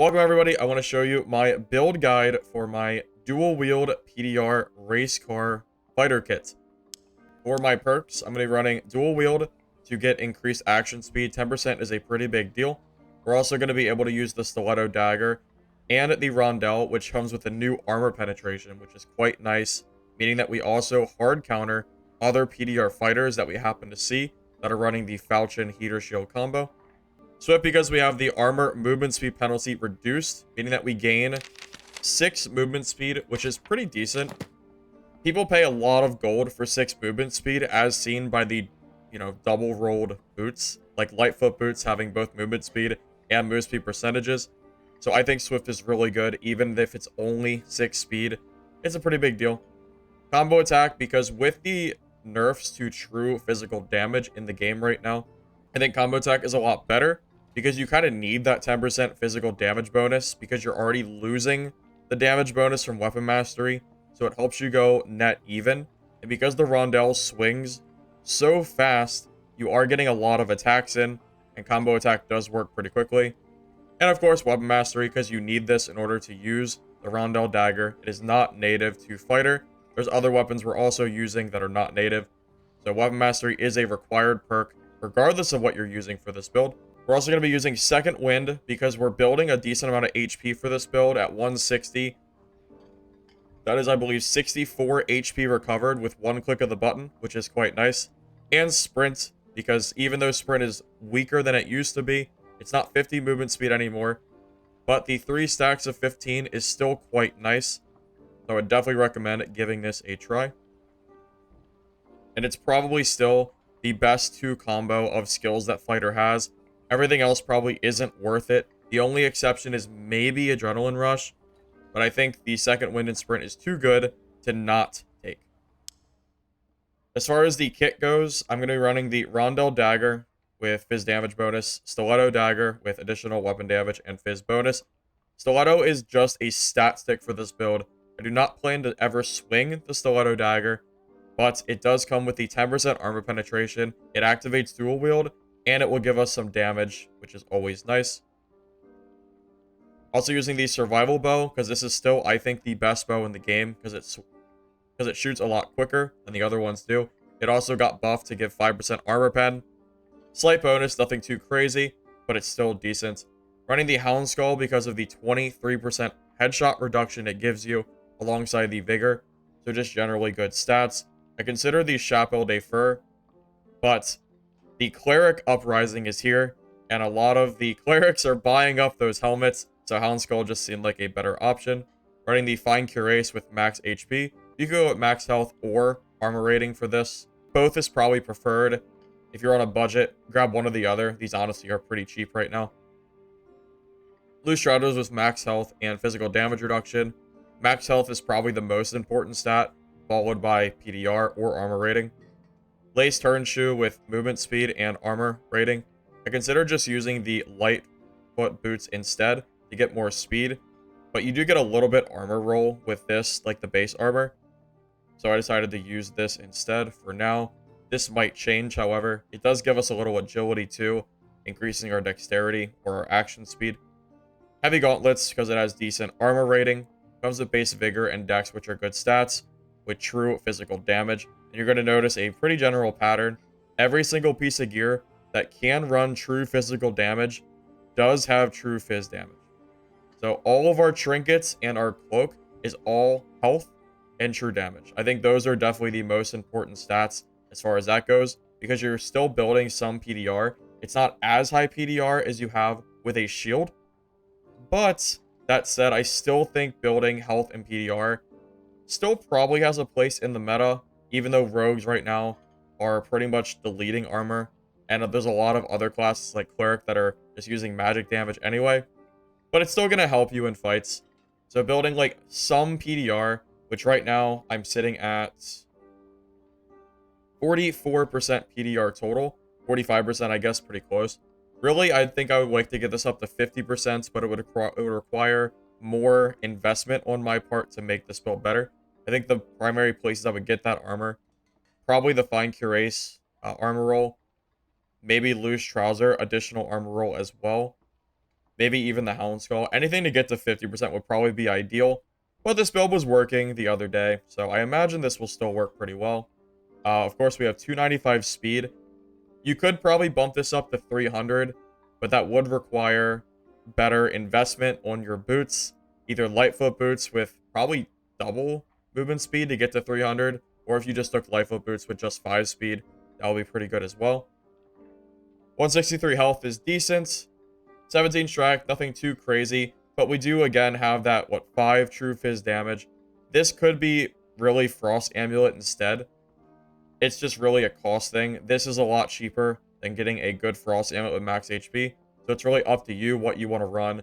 Welcome everybody, I want to show you my build guide for my dual wield PDR race car fighter kit. For my perks, I'm going to be running dual wield to get increased action speed. 10% is a pretty big deal. We're also going to be able to use the stiletto dagger and the rondelle, which comes with a new armor penetration, which is quite nice, meaning that we also hard counter other PDR fighters that we happen to see that are running the Falchion heater shield combo. Swift because we have the armor movement speed penalty reduced, meaning that we gain 6 movement speed, which is pretty decent. People pay a lot of gold for 6 movement speed, as seen by the, double rolled boots, like Lightfoot boots having both movement speed and move speed percentages. So I think Swift is really good, even if it's only 6 speed. It's a pretty big deal. Combo attack, because with the nerfs to true physical damage in the game right now, I think combo attack is a lot better because you kind of need that 10% physical damage bonus because you're already losing the damage bonus from weapon mastery. So it helps you go net even. And because the rondelle swings so fast, you are getting a lot of attacks in, and combo attack does work pretty quickly. And of course, weapon mastery, because you need this in order to use the rondelle dagger. It is not native to fighter. There's other weapons we're also using that are not native. So weapon mastery is a required perk, regardless of what you're using for this build. We're also going to be using second wind because we're building a decent amount of HP for this build at 160. That is, I believe, 64 HP recovered with one click of the button, which is quite nice. And sprint, because even though sprint is weaker than it used to be, it's not 50 movement speed anymore. But the 3 stacks of 15 is still quite nice. So I would definitely recommend giving this a try. And it's probably still the best 2 combo of skills that fighter has. Everything else probably isn't worth it. The only exception is maybe Adrenaline Rush, but I think the second wind and sprint is too good to not take. As far as the kit goes, I'm going to be running the Rondelle Dagger with Fizz damage bonus, Stiletto Dagger with additional weapon damage and Fizz bonus. Stiletto is just a stat stick for this build. I do not plan to ever swing the Stiletto Dagger, but it does come with the 10% armor penetration. It activates dual wield, and it will give us some damage, which is always nice. Also using the survival bow, because this is still, I think, the best bow in the game, because it shoots a lot quicker than the other ones do. It also got buffed to give 5% armor pen. Slight bonus, nothing too crazy, but it's still decent. Running the Hound Skull because of the 23% headshot reduction it gives you alongside the Vigor, so just generally good stats. I consider the Chapelle de Fur, but the Cleric Uprising is here, and a lot of the Clerics are buying up those helmets, so Hound Skull just seemed like a better option. Running the Fine Cuirass with max HP. You can go with max health or armor rating for this. Both is probably preferred. If you're on a budget, grab one or the other. These honestly are pretty cheap right now. Loose Shadows with max health and physical damage reduction. Max health is probably the most important stat, followed by PDR or armor rating. Lace Turn Shoe with movement speed and armor rating. I consider just using the Lightfoot boots instead to get more speed, but you do get a little bit armor roll with this, like the base armor. So I decided to use this instead for now. This might change, however. It does give us a little agility too, increasing our dexterity or our action speed. Heavy Gauntlets, because it has decent armor rating. Comes with base vigor and dex, which are good stats, with true physical damage. And you're going to notice a pretty general pattern. Every single piece of gear that can run true physical damage does have true fizz damage. So all of our trinkets and our cloak is all health and true damage. I think those are definitely the most important stats as far as that goes, because you're still building some PDR. It's not as high PDR as you have with a shield, but that said, I still think building health and PDR still probably has a place in the meta, even though rogues right now are pretty much deleting armor, and there's a lot of other classes like cleric that are just using magic damage anyway, but it's still going to help you in fights. So building like some PDR, which right now I'm sitting at 44% PDR total, 45% I guess, pretty close. Really, I think I would like to get this up to 50%, but it would require more investment on my part to make this build better. I think the primary places I would get that armor, probably the Fine Cuirass armor roll, maybe Loose Trouser, additional armor roll as well. maybe even the Hound Skull. Anything to get to 50% would probably be ideal. But this build was working the other day, so I imagine this will still work pretty well. Of course, we have 295 speed. You could probably bump this up to 300, but that would require better investment on your boots. Either Lightfoot boots with probably double movement speed to get to 300, or if you just took Lightfoot boots with just 5 speed, that would be pretty good as well. 163 health is decent. 17 strike, nothing too crazy. But we do, again, have that, 5 true fizz damage. This could be really Frost Amulet instead. It's just really a cost thing. This is a lot cheaper than getting a good Frost Amulet with max HP. So it's really up to you what you want to run.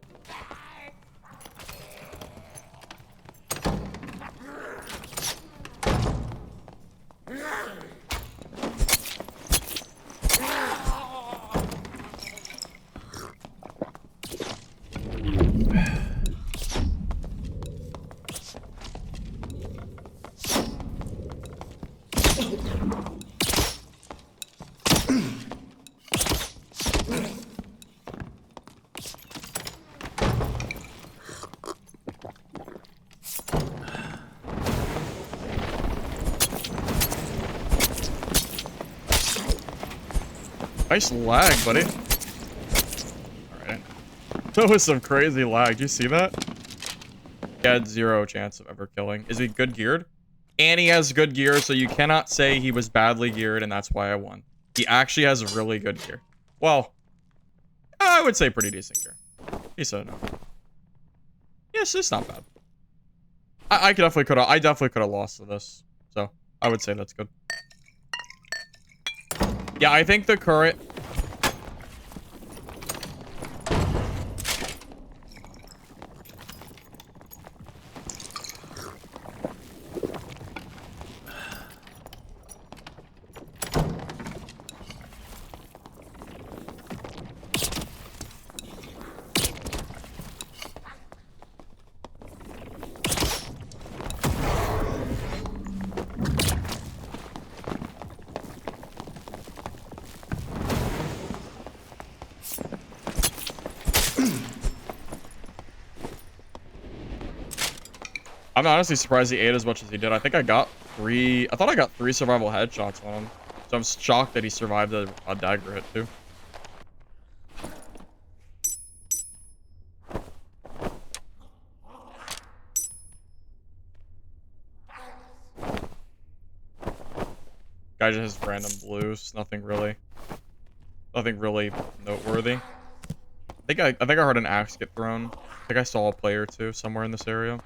Nice lag, buddy. Alright. That was some crazy lag. Do you see that? He had 0 chance of ever killing. Is he good geared? And he has good gear, so you cannot say he was badly geared, and that's why I won. He actually has really good gear. Well, I would say pretty decent gear. Decent enough. Yes, it's not bad. I definitely could have lost to this. So, I would say that's good. Yeah, I think the current... I'm honestly surprised he ate as much as he did. I think I got 3... I thought I got 3 survival headshots on him. So I'm shocked that he survived a dagger hit, too. Guy just has random blues. Nothing really noteworthy. I think I heard an axe get thrown. I think I saw a player or two somewhere in this area.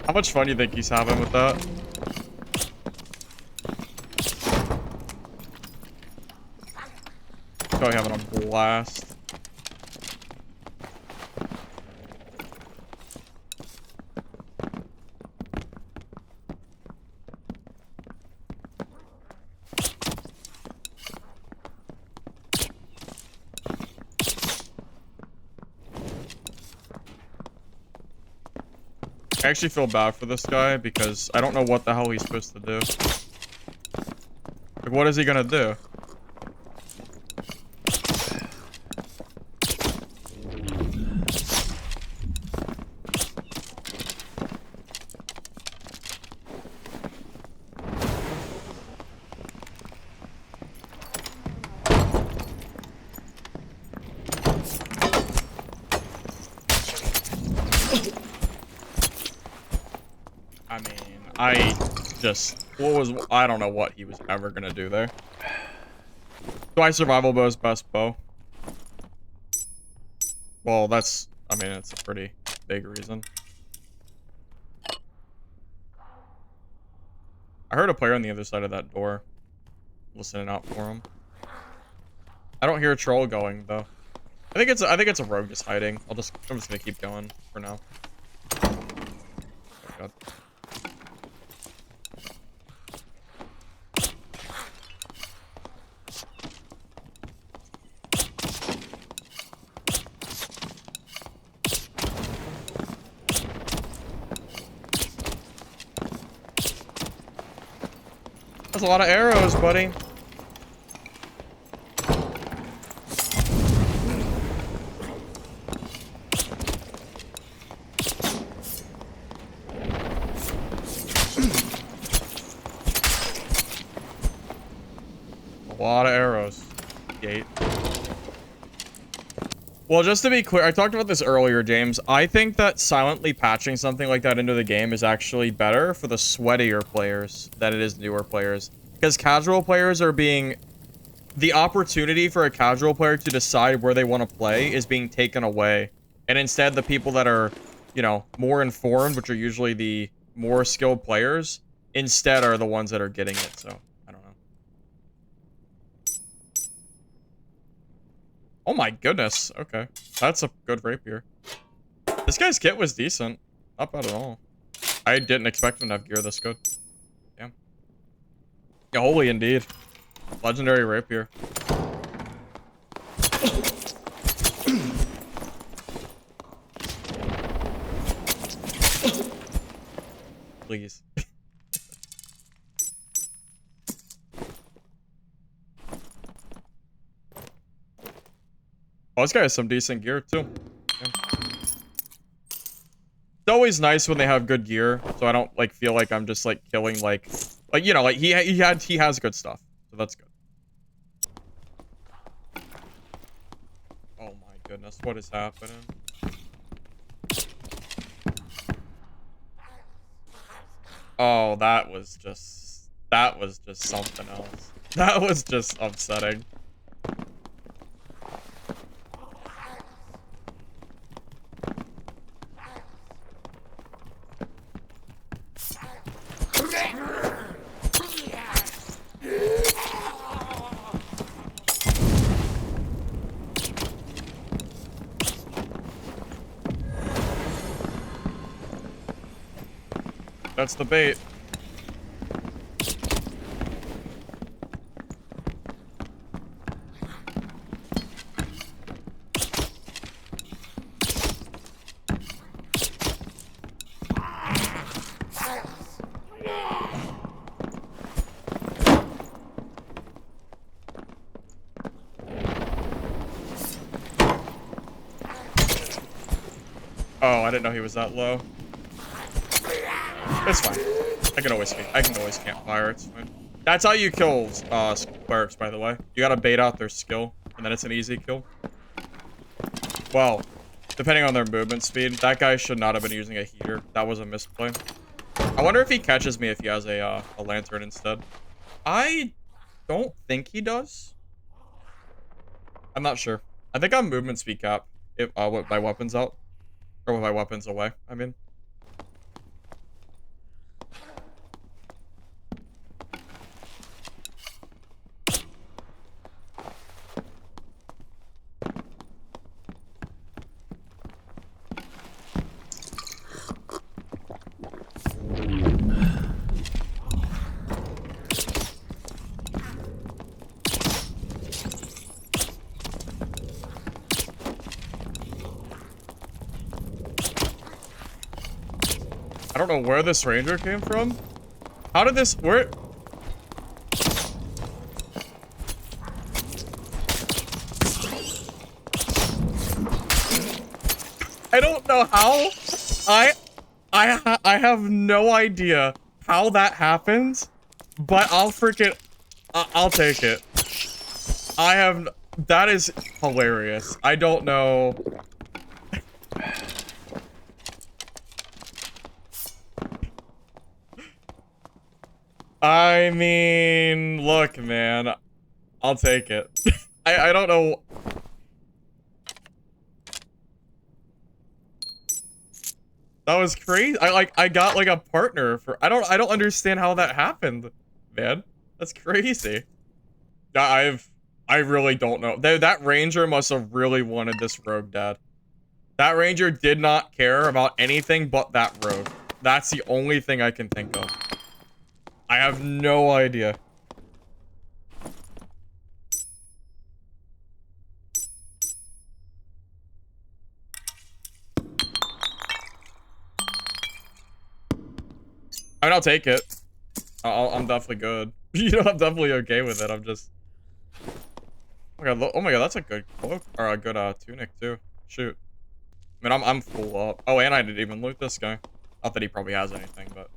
How much fun do you think he's having with that? Probably having a blast. I actually feel bad for this guy because I don't know what the hell he's supposed to do. Like, what is he gonna do? I don't know what he was ever gonna do there. So I survival bow's best bow. Well, it's a pretty big reason. I heard a player on the other side of that door. Listening out for him. I don't hear a troll going though. I think it's a rogue just hiding. I'm just gonna keep going for now. Oh, God. That's a lot of arrows, buddy. A lot of arrows. Gate. Well, just to be clear, I talked about this earlier, James. I think that silently patching something like that into the game is actually better for the sweatier players than it is newer players. Because casual players are being... The opportunity for a casual player to decide where they want to play is being taken away. And instead, the people that are, you know, more informed, which are usually the more skilled players, instead are the ones that are getting it, so... Oh my goodness. Okay. That's a good rapier. This guy's kit was decent. Not bad at all. I didn't expect him to have gear this good. Damn. Yeah, holy indeed. Legendary rapier. Please. Oh, this guy has some decent gear, too. Yeah. It's always nice when they have good gear, so I don't, like, feel like I'm just, like, killing, like, you know, like, he has good stuff, so that's good. Oh my goodness, what is happening? Oh, that was just something else. That was just upsetting. That's the bait. Oh, I didn't know he was that low. It's fine. I can always campfire. It's fine. That's how you kill clerics, by the way. You gotta bait out their skill, and then it's an easy kill. Well, depending on their movement speed, that guy should not have been using a heater. That was a misplay. I wonder if he catches me if he has a lantern instead. I don't think he does. I'm not sure. I think I'm movement speed cap if with my weapons out. Or with my weapons away, I mean. I don't know where this ranger came from. How did this... Where... I don't know how. I have no idea how that happens, but I'll freaking... I'll take it. That is hilarious. I don't know... I mean, look, man, I'll take it. I don't know. That was crazy. I got like a partner for, I don't understand how that happened, man. That's crazy. I really don't know. That ranger must have really wanted this rogue dead. That ranger did not care about anything but that rogue. That's the only thing I can think of. I have no idea. I mean, I'll take it. I'm definitely good. You know, I'm definitely okay with it. I'm just. Oh my god, that's a good cloak or a good tunic too. Shoot. I mean, I'm full up. Oh, and I didn't even loot this guy. Not that he probably has anything, but.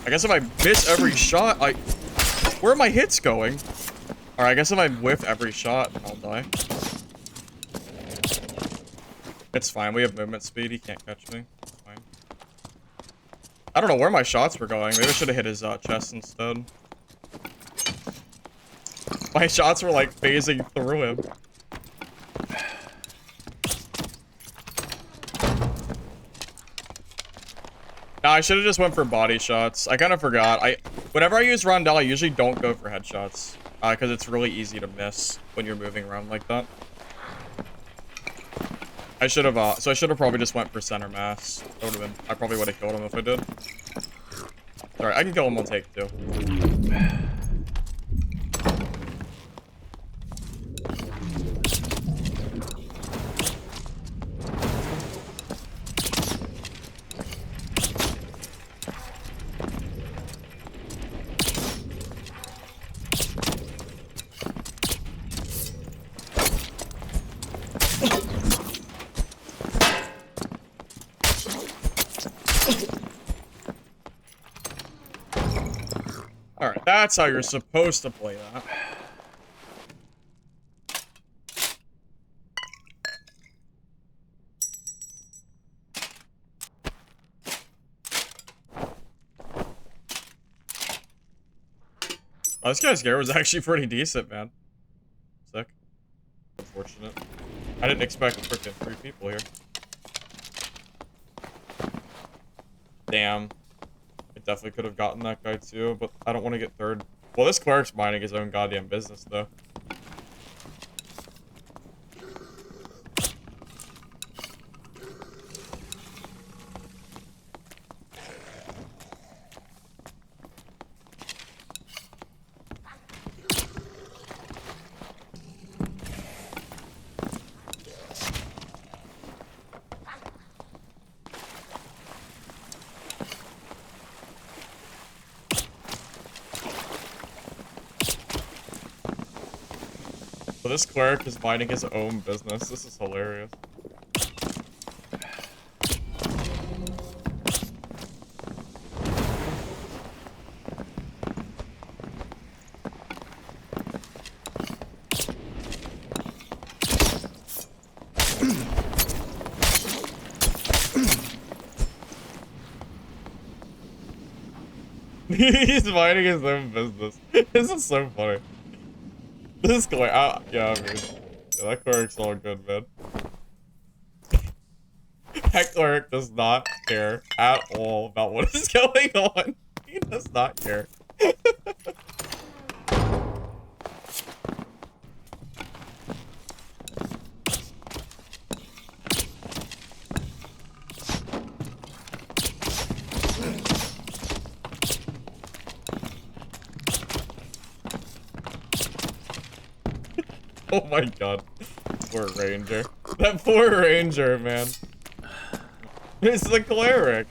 I guess if I miss every shot, where are my hits going? Alright, I guess if I whiff every shot, then I'll die. It's fine, we have movement speed, he can't catch me. It's fine. I don't know where my shots were going. Maybe I should have hit his chest instead. My shots were like phasing through him. Nah, I should have just went for body shots. I kind of forgot. Whenever I use Rondell, I usually don't go for headshots. Because it's really easy to miss when you're moving around like that. I should have, so I should have probably just went for center mass. That would have been, I probably would have killed him if I did. Sorry, I can kill him on take two. Alright, that's how you're supposed to play that. Oh, this guy's gear was actually pretty decent, man. Sick. Unfortunate. I didn't expect freaking 3 people here. Damn. I definitely could have gotten that guy too, but I don't want to get third. Well, this cleric's minding his own goddamn business, though. So this cleric is minding his own business. This is hilarious. He's minding his own business. This is so funny. This cleric, yeah, I mean, yeah, that cleric's all good, man. That cleric does not care at all about what is going on. He does not care. Oh my god. Poor ranger. That poor ranger, man. It's the cleric.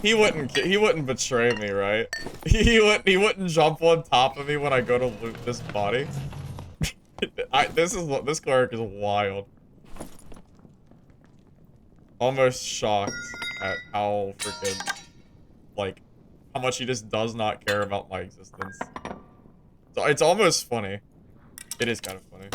He wouldn't betray me, right? He wouldn't jump on top of me when I go to loot this body. This cleric is wild. Almost shocked at how freaking, like, how much he just does not care about my existence. So it's almost funny. It is kind of funny.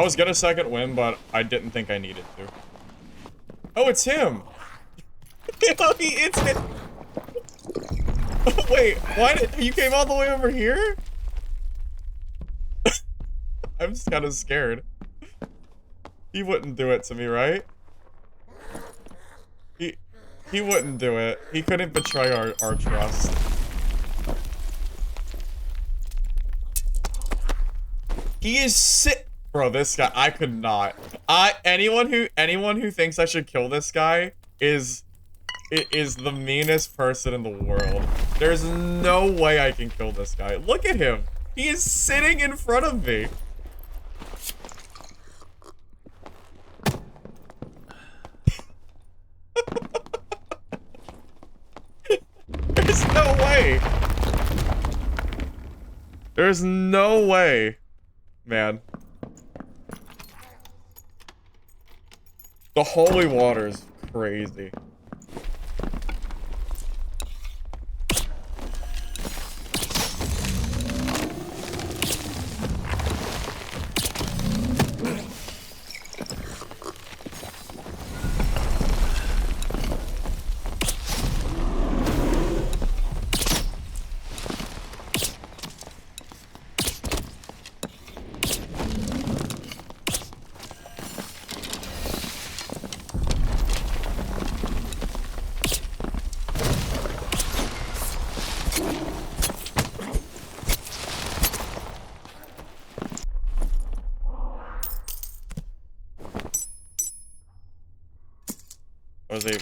I was gonna second win, but I didn't think I needed to. Oh, it's him! It's him! Wait, why did you came all the way over here? I'm just kind of scared. He wouldn't do it to me, right? He wouldn't do it. He couldn't betray our trust. He is sick. Bro, this guy, I could not. Anyone who thinks I should kill this guy is the meanest person in the world. There's no way I can kill this guy. Look at him. He is sitting in front of me. There's no way. There's no way, man. The holy water is crazy. Was a...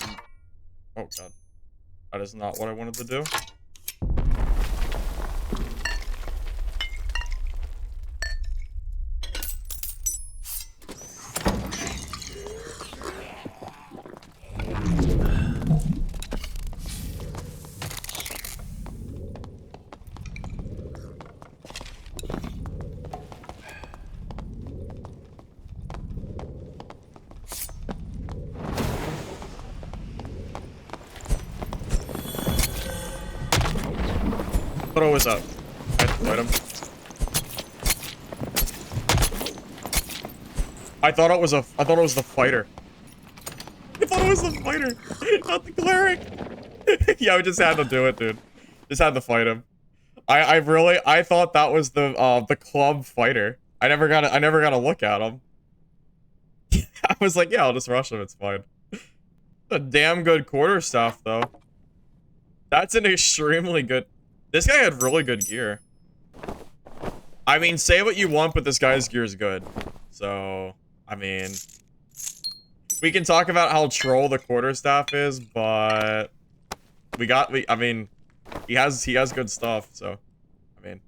Oh god. That is not what I wanted to do. Throw is up. I had to fight him. I thought it was the fighter. I thought it was the fighter, not the cleric. Yeah, we just had to do it, dude. Just had to fight him. I thought that was the club fighter. I never got to look at him. I was like, yeah, I'll just rush him. It's fine. A damn good quarterstaff, though. That's an extremely good. This guy had really good gear. I mean, say what you want, but this guy's gear is good. So, I mean, we can talk about how troll the quarterstaff is, but I mean, he has good stuff. So, I mean,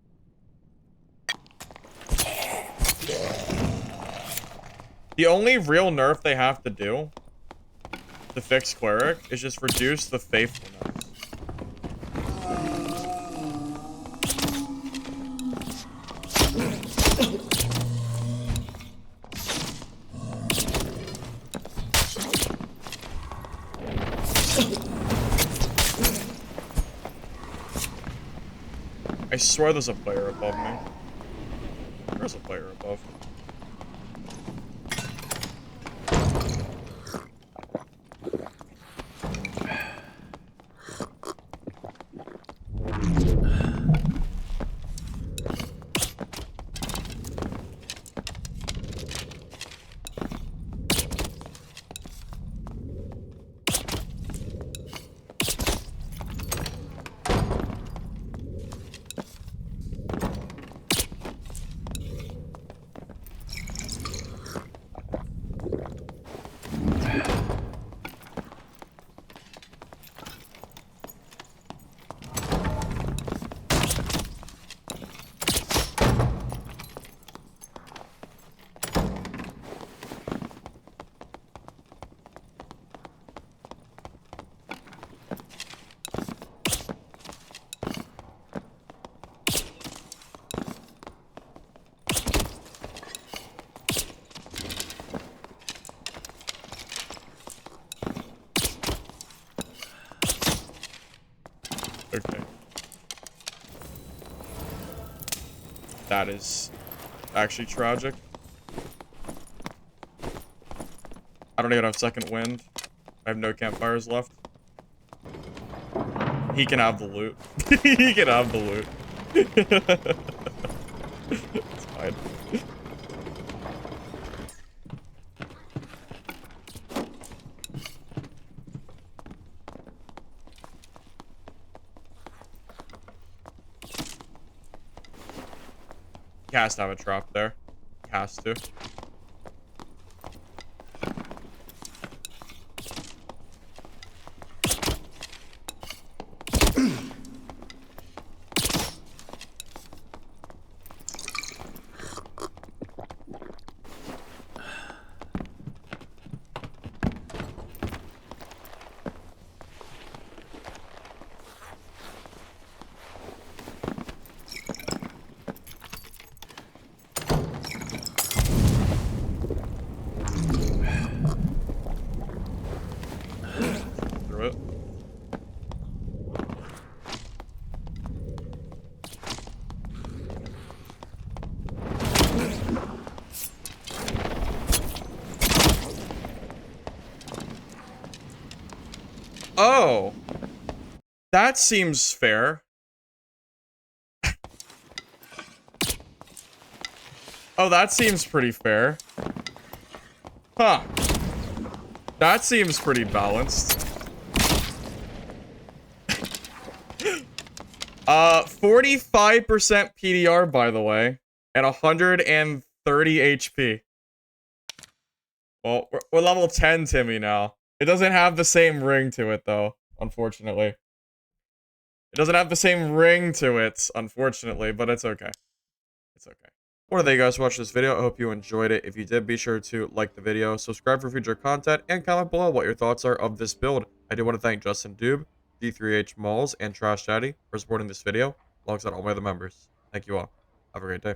the only real nerf they have to do to fix cleric is just reduce the faithfulness. I swear there's a player above me. There's a player above. Okay. That is actually tragic. I don't even have second wind. I have no campfires left. He can have the loot. He can have the loot. It's fine. He has to have a trap there. He has to. Through it. Oh, that seems fair. Oh, that seems pretty fair. Huh. That seems pretty balanced. 45% PDR, by the way, and 130 HP. Well, we're level 10 Timmy now. It doesn't have the same ring to it, though, unfortunately. It doesn't have the same ring to it, unfortunately, but it's okay. It's okay. Well, thank you guys for watching this video. I hope you enjoyed it. If you did, be sure to like the video, subscribe for future content, and comment below what your thoughts are of this build. I do want to thank Justin Doob, D3H Malls, and Trash Daddy for supporting this video, alongside all my other members. Thank you all. Have a great day.